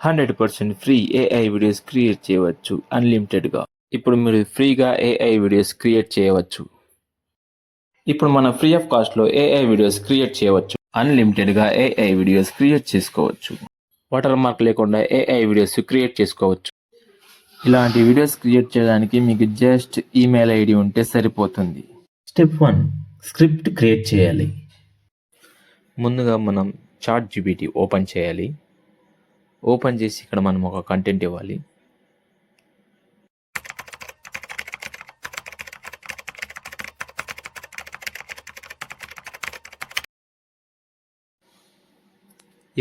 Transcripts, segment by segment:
100% free AI videos create చేయవచ్చు అన్లిమిటెడ్గా. ఇప్పుడు మీరు ఫ్రీగా ఏఐ వీడియోస్ క్రియేట్ చేయవచ్చు. ఇప్పుడు మనం ఫ్రీ ఆఫ్ కాస్ట్లో ఏఐ వీడియోస్ క్రియేట్ చేయవచ్చు. అన్లిమిటెడ్గా ఏఐ వీడియోస్ క్రియేట్ చేసుకోవచ్చు. వాటర్ మార్క్ లేకుండా ఏఐ వీడియోస్ క్రియేట్ చేసుకోవచ్చు. ఇలాంటి వీడియోస్ క్రియేట్ చేయడానికి మీకు జస్ట్ ఈమెయిల్ ఐడి ఉంటే సరిపోతుంది. స్టెప్ 1, స్క్రిప్ట్ క్రియేట్ చేయాలి. ముందుగా మనం చాట్‌జీపీటీ ఓపెన్ చేయాలి. ఓపెన్ చేసి ఇక్కడ మనం ఒక కంటెంట్ ఇవ్వాలి.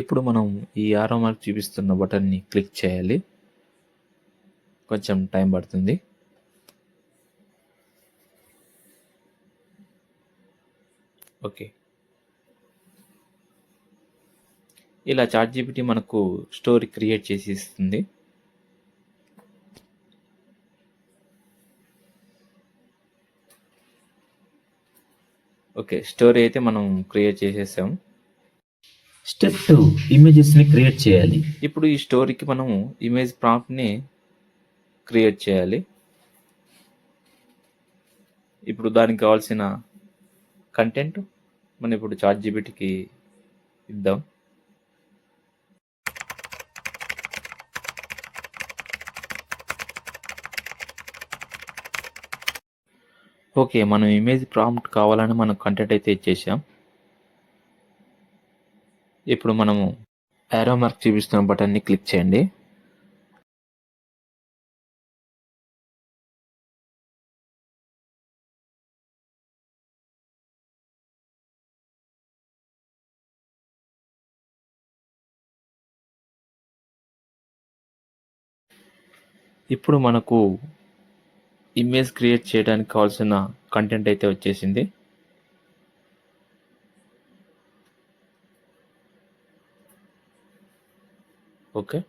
ఇప్పుడు మనం ఈ ఆరో మార్క్ చూపిస్తున్న బటన్ని క్లిక్ చేయాలి. కొంచెం టైం పడుతుంది. ఓకే, ఇలా చాట్‌జీపీటీ మనకు స్టోరీ క్రియేట్ చేసి ఇస్తుంది. ఓకే, స్టోరీ అయితే మనం క్రియేట్ చేసేసాం. స్టెప్ 2, ఇమేజెస్ని క్రియేట్ చేయాలి. ఇప్పుడు ఈ స్టోరీకి మనం ఇమేజ్ ప్రాంప్ట్ని క్రియేట్ చేయాలి. ఇప్పుడు దానికి కావాల్సిన కంటెంట్ మనం ఇప్పుడు చాట్‌జీపీటీకి ఇద్దాం. ఓకే, మనం ఇమేజ్ ప్రాంప్ట్ కావాలని మనం కంటెంట్ అయితే ఇచ్చేసాం. ఇప్పుడు మనము యారో మార్క్ చూపిస్తున్న బటన్ని క్లిక్ చేయండి. ఇప్పుడు మనకు ఇమేజ్ క్రియేట్ చేయడానికి కావాల్సిన కంటెంట్ అయితే వచ్చేసింది. ఓకే,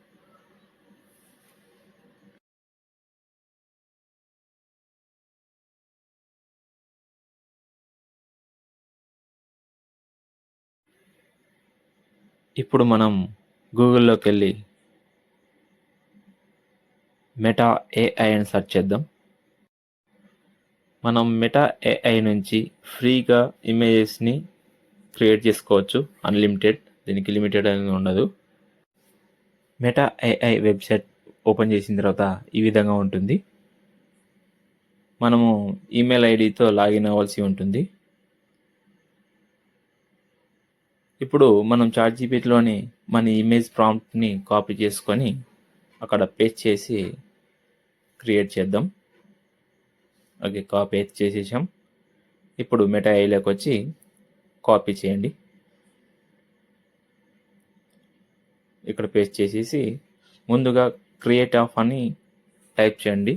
ఇప్పుడు మనం గూగుల్లోకి వెళ్ళి మెటా ఏఐ అని సెర్చ్ చేద్దాం. మనం మెటా ఏఐ నుంచి ఫ్రీగా ఇమేజెస్ని క్రియేట్ చేసుకోవచ్చు అన్లిమిటెడ్. దీనికి లిమిటెడ్ అనేది ఉండదు. మెటా ఏఐ వెబ్సైట్ ఓపెన్ చేసిన తర్వాత ఈ విధంగా ఉంటుంది. మనము ఈమెయిల్ ఐడితో లాగిన్ అవ్వాల్సి ఉంటుంది. ఇప్పుడు మనం చాట్‌జీపీటీలోని మన ఇమేజ్ ప్రాంప్ట్ని కాపీ చేసుకొని అక్కడ పేస్ట్ చేసి క్రియేట్ చేద్దాం. ఓకే, కాపీ అయితే చేసేసాం. ఇప్పుడు మెటా ఏఐలోకి వచ్చి కాపీ చేయండి. ఇక్కడ పేస్ట్ చేసేసి ముందుగా క్రియేట్ ఆఫ్ అని టైప్ చేయండి.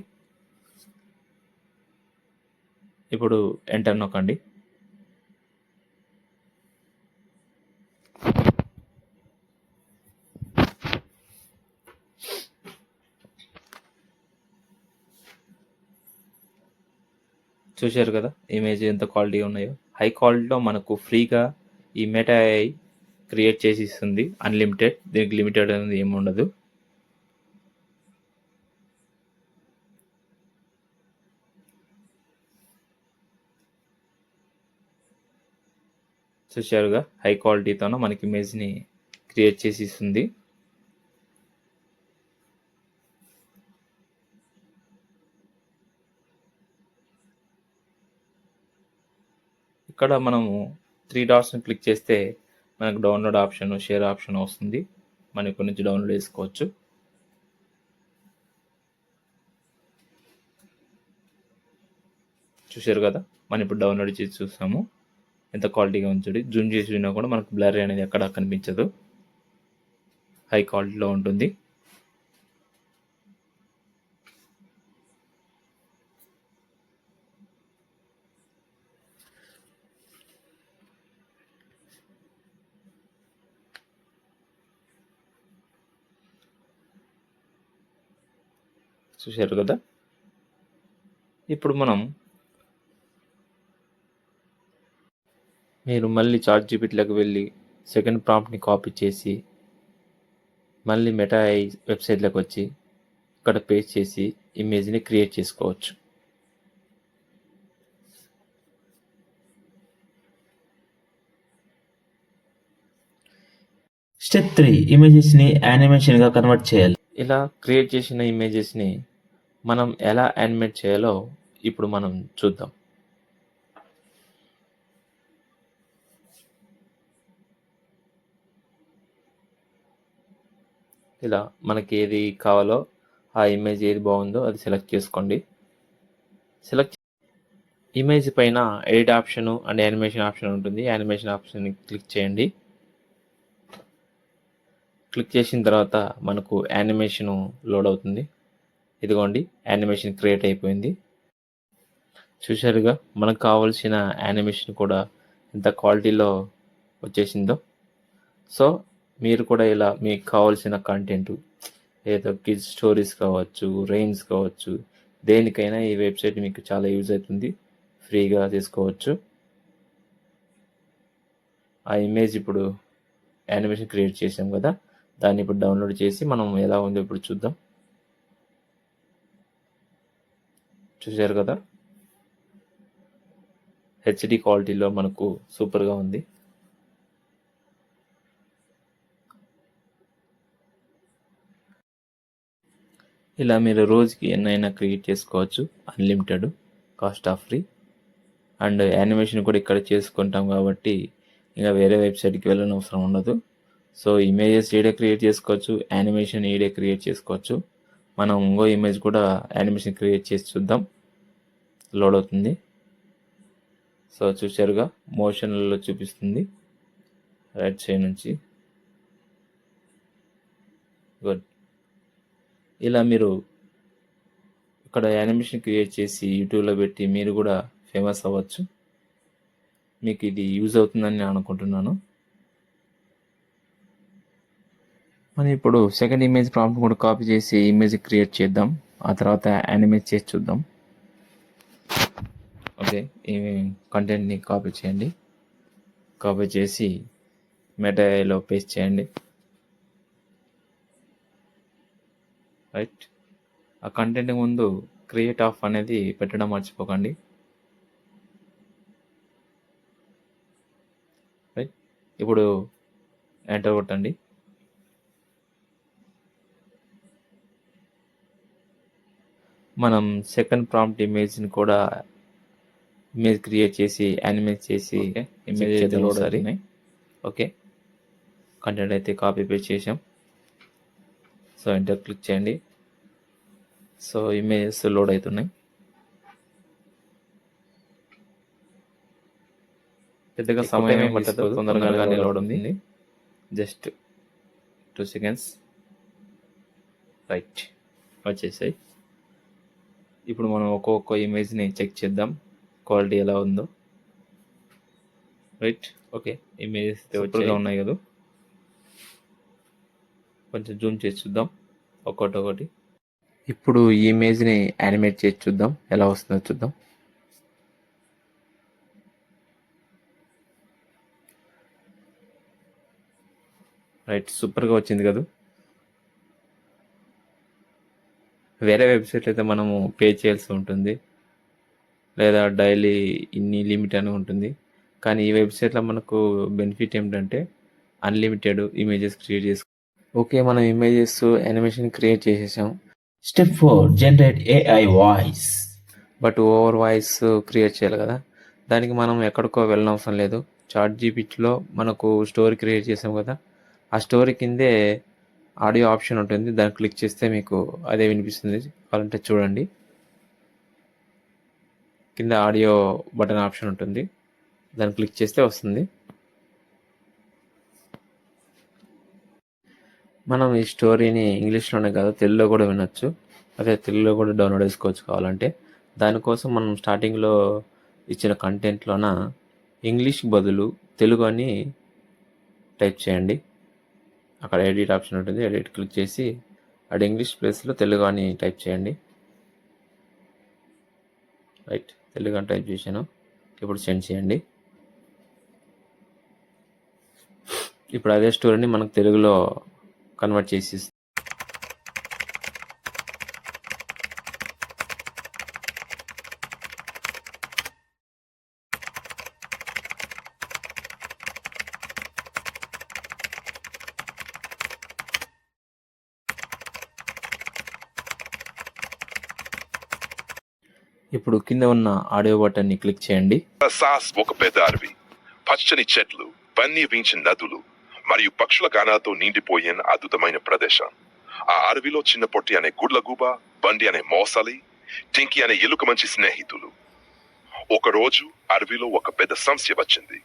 ఇప్పుడు ఎంటర్ నొక్కండి. చూశారు కదా ఇమేజ్ ఎంత క్వాలిటీగా ఉన్నాయో. హై క్వాలిటీలో మనకు ఫ్రీగా ఈ మెటా ఏఐ క్రియేట్ చేసి ఇస్తుంది అన్లిమిటెడ్. దీనికి లిమిటెడ్ అనేది ఏమి ఉండదు. చూశారుగా హై క్వాలిటీతోన మనకి ఇమేజ్ని క్రియేట్ చేసి ఇస్తుంది. ఇక్కడ మనము 3 డాట్స్ని క్లిక్ చేస్తే మనకు డౌన్లోడ్ ఆప్షన్, షేర్ ఆప్షన్ వస్తుంది. మనం ఇక్కడ నుంచి డౌన్లోడ్ చేసుకోవచ్చు. చూశారు కదా, మనం ఇప్పుడు డౌన్లోడ్ చేసి చూస్తాము ఎంత క్వాలిటీగా ఉంది. జూమ్ చేసి చూసినా కూడా మనకు బ్లర్ అనేది ఎక్కడ కనిపించదు. హై క్వాలిటీలో ఉంటుంది. చూశారు కదా, ఇప్పుడు మీరు మళ్ళీ చాట్‌జీపీటీలోకి వెళ్ళి సెకండ్ ప్రాంప్ట్ని కాపీ చేసి మళ్ళీ మెటా AI వెబ్సైట్లోకి వచ్చి ఇక్కడ పేస్ట్ చేసి ఇమేజ్ని క్రియేట్ చేసుకోవచ్చు. స్టెప్ 3 ఇమేజెస్ని యానిమేషన్గా కన్వర్ట్ చేయాలి. ఇలా క్రియేట్ చేసిన ఇమేజెస్ని మనం ఎలా యానిమేట్ చేయాలో ఇప్పుడు మనం చూద్దాం. ఇలా మనకి ఏది కావాలో ఆ ఇమేజ్ ఏది బాగుందో అది సెలెక్ట్ చేసుకోండి. ఇమేజ్ పైన edit option and animation option ఉంటుంది. యానిమేషన్ ఆప్షన్ని క్లిక్ చేయండి. క్లిక్ చేసిన తర్వాత మనకు యానిమేషన్ లోడ్ అవుతుంది. ఇదిగోండి, యానిమేషన్ క్రియేట్ అయిపోయింది. చూశారుగా, మనకు కావాల్సిన యానిమేషన్ కూడా ఎంత క్వాలిటీలో వచ్చేసిందో. సో మీరు కూడా ఇలా మీకు కావాల్సిన కంటెంట్, ఏదో కిడ్స్ స్టోరీస్ కావచ్చు, రైమ్స్ కావచ్చు, దేనికైనా ఈ వెబ్సైట్ మీకు చాలా యూజ్ అవుతుంది. ఫ్రీగా తీసుకోవచ్చు. ఆ ఇమేజ్ ఇప్పుడు యానిమేషన్ క్రియేట్ చేసాం కదా, దాన్ని ఇప్పుడు డౌన్లోడ్ చేసి మనం ఎలా ఉందో ఇప్పుడు చూద్దాం. చూశారు కదా, హెచ్డి క్వాలిటీలో మనకు సూపర్గా ఉంది. ఇలా మీరు రోజుకి ఎన్నైనా క్రియేట్ చేసుకోవచ్చు. Unlimited, cost of free. And animation కూడా ఇక్కడ చేసుకుంటాం కాబట్టి ఇంకా వేరే వెబ్సైట్కి వెళ్ళని అవసరం ఉండదు. సో ఇమేజెస్ ఈడే క్రియేట్ చేసుకోవచ్చు, యానిమేషన్ ఈడే క్రియేట్ చేసుకోవచ్చు. మనం ఇంకో ఇమేజ్ కూడా యానిమేషన్ క్రియేట్ చేసి చూద్దాం. లోడ్ అవుతుంది. సో చూశారుగా, మోషన్లలో చూపిస్తుంది రైట్ సైడ్ నుంచి. గుడ్. ఇలా మీరు ఇక్కడ యానిమేషన్ క్రియేట్ చేసి యూట్యూబ్లో పెట్టి మీరు కూడా ఫేమస్ అవ్వచ్చు. మీకు ఇది యూజ్ అవుతుందని నేను అనుకుంటున్నాను. మనం ఇప్పుడు సెకండ్ ఇమేజ్ ప్రాంప్ట్ కూడా కాపీ చేసి ఇమేజ్ క్రియేట్ చేద్దాం. ఆ తర్వాత యానిమేట్ చేసి చూద్దాం. ఓకే, ఈ కంటెంట్ని కాపీ చేయండి. కాపీ చేసి మెటా AIలో పేస్ట్ చేయండి. రైట్. ఆ కంటెంట్ ముందు క్రియేట్ ఆఫ్ అనేది పెట్టడం మర్చిపోకండి. రైట్. ఇప్పుడు ఎంటర్ కొట్టండి. మనం సెకండ్ ప్రాంప్ట్ ఇమేజ్ని కూడా ఇమేజ్ క్రియేట్ చేసి యానిమేట్ చేసి ఇమేజ్ అయితే లోడ్ అవుతున్నాయి. ఓకే, కంటెంట్ అయితే కాపీ పేస్ట్ చేసాం. సో ఎంటర్ క్లిక్ చేయండి. సో ఇమేజెస్ లోడ్ అవుతున్నాయి. పెద్దగా సమయం ఏం పట్టదు, తొందరగానే లోడ్ అవుతుంది. Just 2 seconds. రైట్, వచ్చేసాయి. ఇప్పుడు మనం ఒక్కొక్క ఇమేజ్ని చెక్ చేద్దాం క్వాలిటీ ఎలా ఉందో. రైట్. ఓకే, ఇమేజెస్ సూపర్గా ఉన్నాయి కదా. కొంచెం జూమ్ చేసి చూద్దాం ఒక్కొక్కటి. ఇప్పుడు ఈ ఇమేజ్ని యానిమేట్ చేసి చూద్దాం ఎలా వస్తుందో చూద్దాం. రైట్, సూపర్గా వచ్చింది కదా. వేరే వెబ్సైట్ అయితే మనము పే చేయాల్సి ఉంటుంది, లేదా డైలీ ఇన్ని లిమిట్ అని ఉంటుంది. కానీ ఈ వెబ్సైట్లో మనకు బెనిఫిట్ ఏమిటంటే అన్లిమిటెడ్ ఇమేజెస్ క్రియేట్ చేసుకో. ఓకే, మనం ఇమేజెస్ యానిమేషన్ క్రియేట్ చేసేసాం. Step 4 generate AI voice. But over voice create చేయాలి కదా, దానికి మనం ఎక్కడికో వెళ్ళనవసరం లేదు. చాట్ జీపీటీలో మనకు స్టోరీ క్రియేట్ చేసాం కదా, ఆ స్టోరీ కిందే ఆడియో ఆప్షన్ ఉంటుంది. దాన్ని క్లిక్ చేస్తే మీకు అదే వినిపిస్తుంది. కావాలంటే చూడండి, కింద ఆడియో బటన్ ఆప్షన్ ఉంటుంది. దాన్ని క్లిక్ చేస్తే వస్తుంది. మనం ఈ స్టోరీని ఇంగ్లీష్లోనే కాదు తెలుగులో కూడా వినొచ్చు. అదే తెలుగులో కూడా డౌన్లోడ్ చేసుకోవచ్చు కావాలంటే. దానికోసం మనం స్టార్టింగ్లో ఇచ్చిన కంటెంట్లోన ఇంగ్లీష్ బదులు తెలుగు అని టైప్ చేయండి. అక్కడ ఎడిట్ ఆప్షన్ ఉంటుంది. ఎడిట్ క్లిక్ చేసి అక్కడ ఇంగ్లీష్ ప్లేస్లో తెలుగు అని టైప్ చేయండి. రైట్, తెలుగు అని టైప్ చేశాను. ఇప్పుడు సెండ్ చేయండి. ఇప్పుడు అదే స్టోరీని మనకు తెలుగులో కన్వర్ట్ చేసి ఇప్పుడు కింద ఉన్న ఆడియో బటన్ని క్లిక్ చేయండి. సాస్ ఒక పెద్ద అడవి, పచ్చని చెట్లు, పన్ని వీంచిన నదులు మరియు పక్షుల గానాలతో నిండిపోయిన అద్భుతమైన ప్రదేశం. ఆ అడవిలో చిన్న పొట్టి అనే గుడ్లగూబ, బండి అనే మోసలి, టింకి అనే ఎలుక మంచి స్నేహితులు. ఒకరోజు అడవిలో ఒక పెద్ద సమస్య వచ్చింది.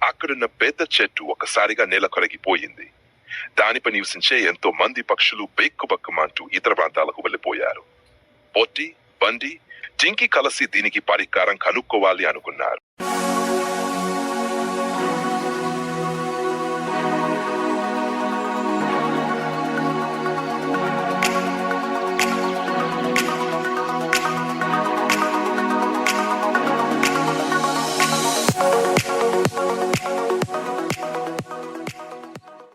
అక్కడున్న పెద్ద చెట్టు ఒకసారిగా నేల కొరిగిపోయింది. దానిపై నివసించే ఎంతో మంది పక్షులు బెక్కుబక్కమంటూ ఇతర ప్రాంతాలకు వెళ్లిపోయారు. పొట్టి, బండి, టింకి కలిసి దీనికి పరిష్కారం కనుక్కోవాలి అనుకున్నారు.